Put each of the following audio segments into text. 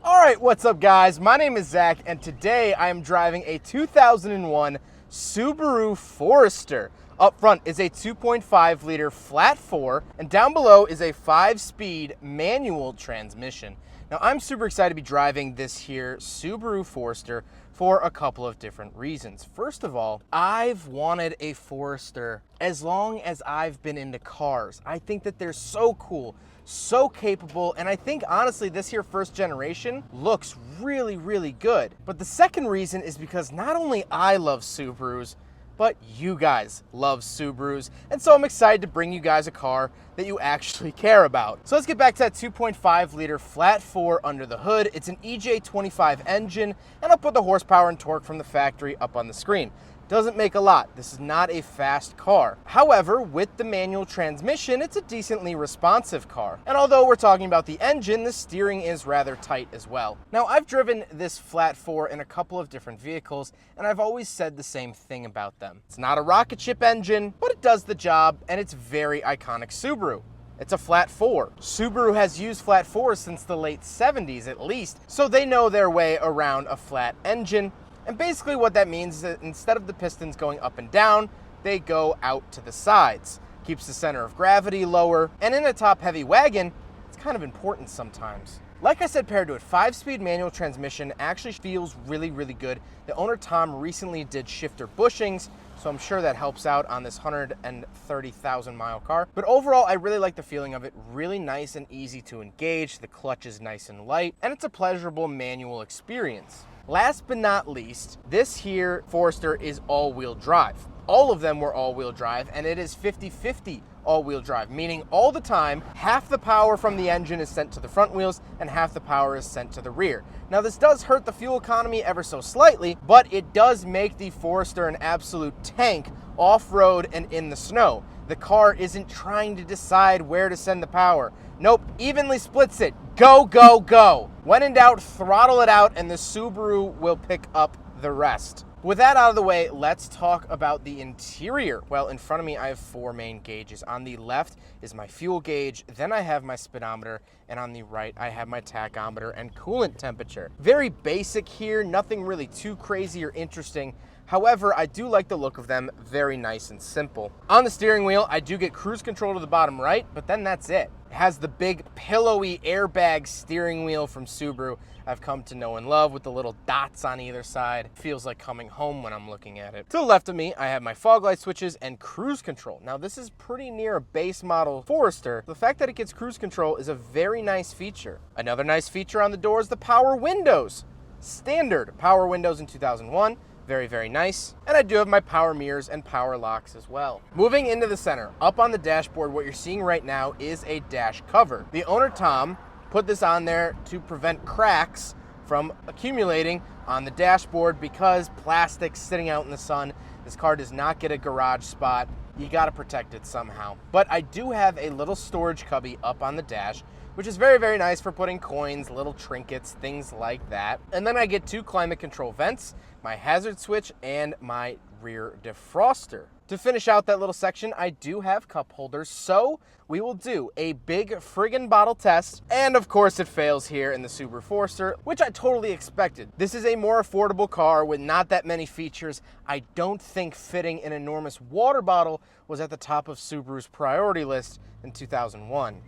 All right, what's up guys? My name is Zach and today I am driving a 2001 Subaru Forester. Up front is a 2.5 liter flat 4 and down below is a 5-speed manual transmission. Now I'm super excited to be driving this here Subaru Forester for a couple of different reasons. First of all, I've wanted a Forester as long as I've been into cars. I think that they're so cool, so capable, and I think honestly this here first generation looks really, really good. But the second reason is because not only I love Subarus, but you guys love Subarus, and so I'm excited to bring you guys a car that you actually care about. So let's get back to that 2.5 liter flat 4 under the hood. It's an EJ25 engine, and I'll put the horsepower and torque from the factory up on the screen. Doesn't make a lot. This is not a fast car. However, with the manual transmission, it's a decently responsive car. And although we're talking about the engine, the steering is rather tight as well. Now, I've driven this flat 4 in a couple of different vehicles, and I've always said the same thing about them. It's not a rocket ship engine, but it does the job, and it's very iconic Subaru. It's a flat 4. Subaru has used flat 4s since the late 70s at least, so they know their way around a flat engine. And basically what that means is that instead of the pistons going up and down, they go out to the sides. Keeps the center of gravity lower, and in a top-heavy wagon, it's kind of important sometimes. Like I said, paired to it, 5-speed manual transmission actually feels really, really good. The owner, Tom, recently did shifter bushings, so I'm sure that helps out on this 130,000 mile car. But overall, I really like the feeling of it. Really nice and easy to engage. The clutch is nice and light, and it's a pleasurable manual experience. Last but not least, this here Forester is all-wheel drive. All of them were all-wheel drive, and it is 50-50 all-wheel drive, meaning all the time, half the power from the engine is sent to the front wheels and half the power is sent to the rear. Now this does hurt the fuel economy ever so slightly, but it does make the Forester an absolute tank off-road and in the snow. The car isn't trying to decide where to send the power. Nope, evenly splits it. Go, go, go. When in doubt, throttle it out and the Subaru will pick up the rest. With that out of the way, let's talk about the interior. Well, in front of me, I have 4 main gauges. On the left is my fuel gauge, then I have my speedometer, and on the right, I have my tachometer and coolant temperature. Very basic here, nothing really too crazy or interesting. However, I do like the look of them, very nice and simple. On the steering wheel, I do get cruise control to the bottom right, but then that's it. It has the big pillowy airbag steering wheel from Subaru I've come to know and love with the little dots on either side. Feels like coming home when I'm looking at it. To the left of me, I have my fog light switches and cruise control. Now this is pretty near a base model Forester. The fact that it gets cruise control is a very nice feature. Another nice feature on the door is the power windows. Standard power windows in 2001. Very, very nice. And I do have my power mirrors and power locks as well. Moving into the center, up on the dashboard, what you're seeing right now is a dash cover. The owner, Tom, put this on there to prevent cracks from accumulating on the dashboard because plastic's sitting out in the sun. This car does not get a garage spot. You gotta protect it somehow. But I do have a little storage cubby up on the dash, which is very, very nice for putting coins, little trinkets, things like that. And then I get 2 climate control vents, my hazard switch, and my rear defroster. To finish out that little section, I do have cup holders, so we will do a big friggin' bottle test. And of course it fails here in the Subaru Forester, which I totally expected. This is a more affordable car with not that many features. I don't think fitting an enormous water bottle was at the top of Subaru's priority list in 2001.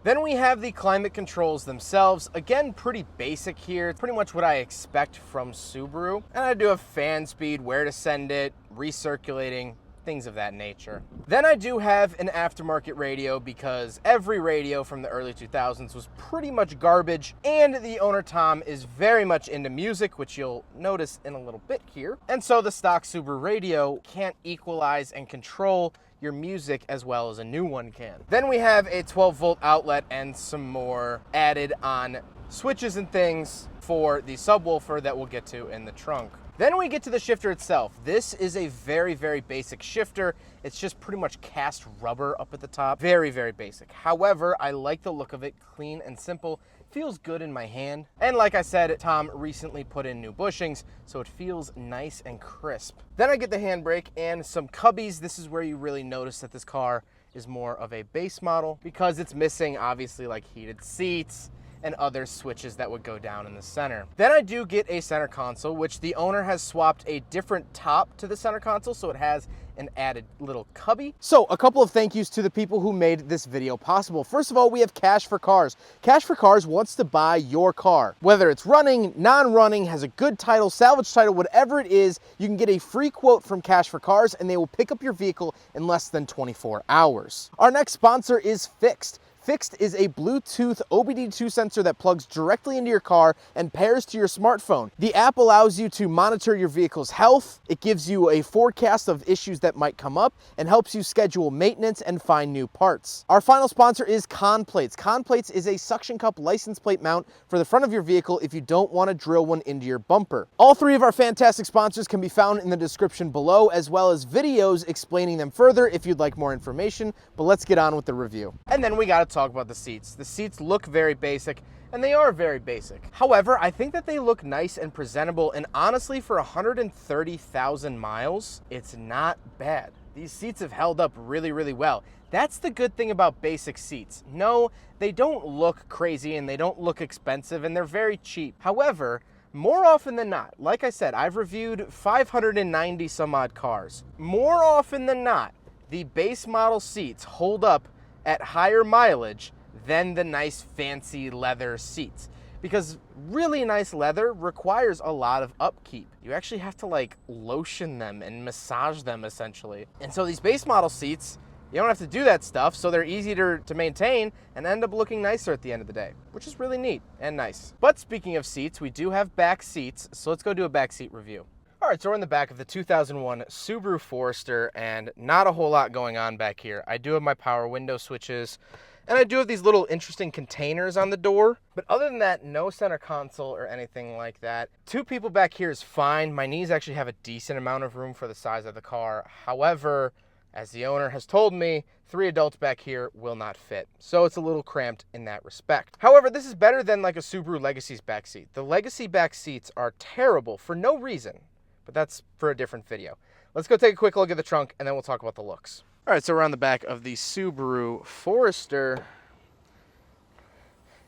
Then we have the climate controls themselves. Again, pretty basic here. It's pretty much what I expect from Subaru. And I do have fan speed, where to send it, recirculating, things of that nature. Then I do have an aftermarket radio because every radio from the early 2000s was pretty much garbage, and the owner, Tom, is very much into music, which you'll notice in a little bit here. And so the stock Subaru radio can't equalize and control your music as well as a new one can. Then we have a 12-volt outlet and some more added on switches and things for the subwoofer that we'll get to in the trunk. Then we get to the shifter itself. This is a very, very basic shifter. It's just pretty much cast rubber up at the top. Very, very basic. However, I like the look of it, clean and simple. Feels good in my hand. And like I said, Tom recently put in new bushings, so it feels nice and crisp. Then I get the handbrake and some cubbies. This is where you really notice that this car is more of a base model because it's missing obviously like heated seats and other switches that would go down in the center. Then I do get a center console, which the owner has swapped a different top to the center console, so it has an added little cubby. So a couple of thank yous to the people who made this video possible. First of all, we have Cash for Cars. Cash for Cars wants to buy your car. Whether it's running, non-running, has a good title, salvage title, whatever it is, you can get a free quote from Cash for Cars and they will pick up your vehicle in less than 24 hours. Our next sponsor is Fixed. Fixed is a Bluetooth OBD2 sensor that plugs directly into your car and pairs to your smartphone. The app allows you to monitor your vehicle's health. It gives you a forecast of issues that might come up and helps you schedule maintenance and find new parts. Our final sponsor is Conplates. Conplates is a suction cup license plate mount for the front of your vehicle if you don't want to drill one into your bumper. All three of our fantastic sponsors can be found in the description below, as well as videos explaining them further if you'd like more information, but let's get on with the review. And then we got to talk about the seats. The seats look very basic, and they are very basic. However, I think that they look nice and presentable, and honestly, for 130,000 miles, it's not bad. These seats have held up really, really well. That's the good thing about basic seats. No, they don't look crazy, and they don't look expensive, and they're very cheap. However, more often than not, like I said, I've reviewed 590 some odd cars. More often than not, the base model seats hold up at higher mileage than the nice fancy leather seats, because really nice leather requires a lot of upkeep. You actually have to like lotion them and massage them essentially. And so these base model seats, you don't have to do that stuff, so they're easier to maintain and end up looking nicer at the end of the day, which is really neat and nice. But speaking of seats, we do have back seats, so let's go do a back seat review. All right, so we're in the back of the 2001 Subaru Forester, and not a whole lot going on back here. I do have my power window switches, and I do have these little interesting containers on the door. But other than that, no center console or anything like that. Two people back here is fine. My knees actually have a decent amount of room for the size of the car. However, as the owner has told me, 3 adults back here will not fit. So it's a little cramped in that respect. However, this is better than like a Subaru Legacy's back seat. The Legacy back seats are terrible for no reason, but that's for a different video. Let's go take a quick look at the trunk and then we'll talk about the looks. All right, so we're on the back of the Subaru Forester.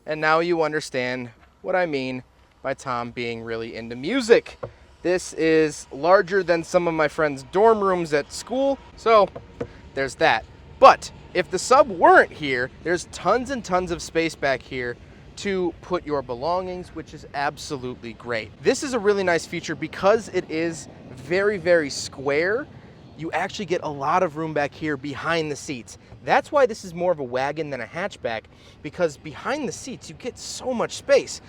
And now you understand what I mean by Tom being really into music. This is larger than some of my friends' dorm rooms at school, so there's that. But if the sub weren't here, there's tons and tons of space back here to put your belongings, which is absolutely great. This is a really nice feature because it is very, very square. You actually get a lot of room back here behind the seats. That's why this is more of a wagon than a hatchback, because behind the seats you get so much space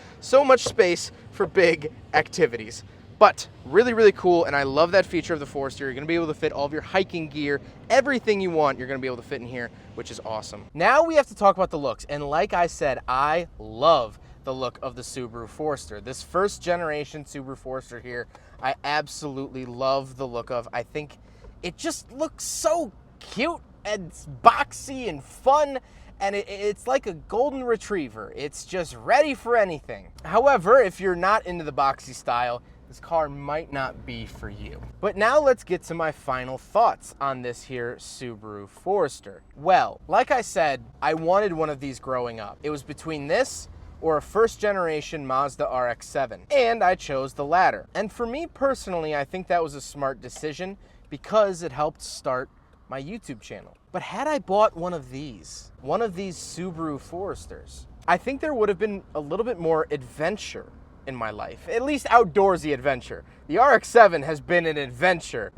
for big activities. But really, really cool, and I love that feature of the Forester. You're gonna be able to fit all of your hiking gear, everything you want, you're gonna be able to fit in here, which is awesome. Now we have to talk about the looks, and like I said, I love the look of the Subaru Forester. This first generation Subaru Forester here, I absolutely love the look of. I think it just looks so cute and boxy and fun, and it's like a golden retriever. It's just ready for anything. However, if you're not into the boxy style, this car might not be for you. But now let's get to my final thoughts on this here Subaru Forester. Well, like I said, I wanted one of these growing up. It was between this or a first generation Mazda RX-7, and I chose the latter. And for me personally, I think that was a smart decision because it helped start my YouTube channel. But had I bought one of these Subaru Foresters, I think there would have been a little bit more adventure in my life, at least outdoorsy adventure. The RX-7 has been an adventure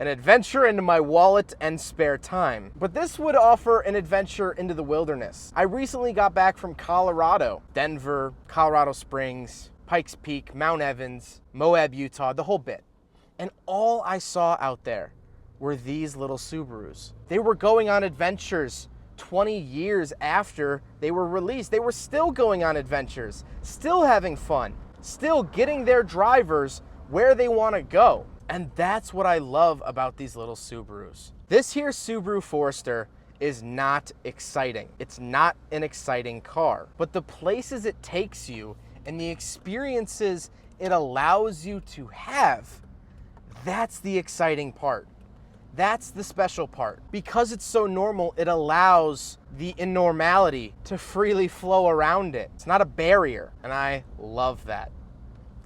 into my wallet and spare time. But this would offer an adventure into the wilderness. I recently got back from Colorado, Denver, Colorado Springs, Pikes Peak, Mount Evans, Moab, Utah, the whole bit. And all I saw out there were these little Subarus. They were going on adventures 20 years after they were released. They were still going on adventures, still having fun, still getting their drivers where they want to go. And that's what I love about these little Subarus. This here Subaru Forester is not exciting. It's not an exciting car, but the places it takes you and the experiences it allows you to have, that's the exciting part. That's the special part. Because it's so normal, it allows the enormality to freely flow around it. It's not a barrier, and I love that.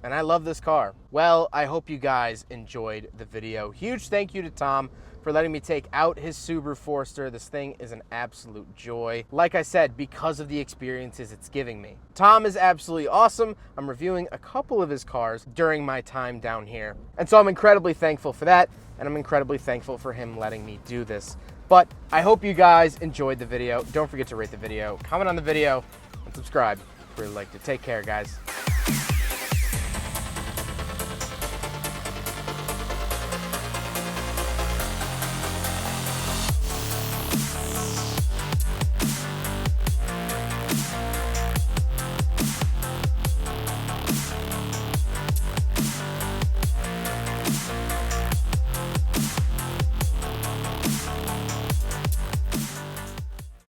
And I love this car. Well, I hope you guys enjoyed the video. Huge thank you to Tom for letting me take out his Subaru Forester. This thing is an absolute joy. Like I said, because of the experiences it's giving me. Tom is absolutely awesome. I'm reviewing a couple of his cars during my time down here. And so I'm incredibly thankful for that, and I'm incredibly thankful for him letting me do this. But I hope you guys enjoyed the video. Don't forget to rate the video, comment on the video, and subscribe if you really liked it. Take care, guys.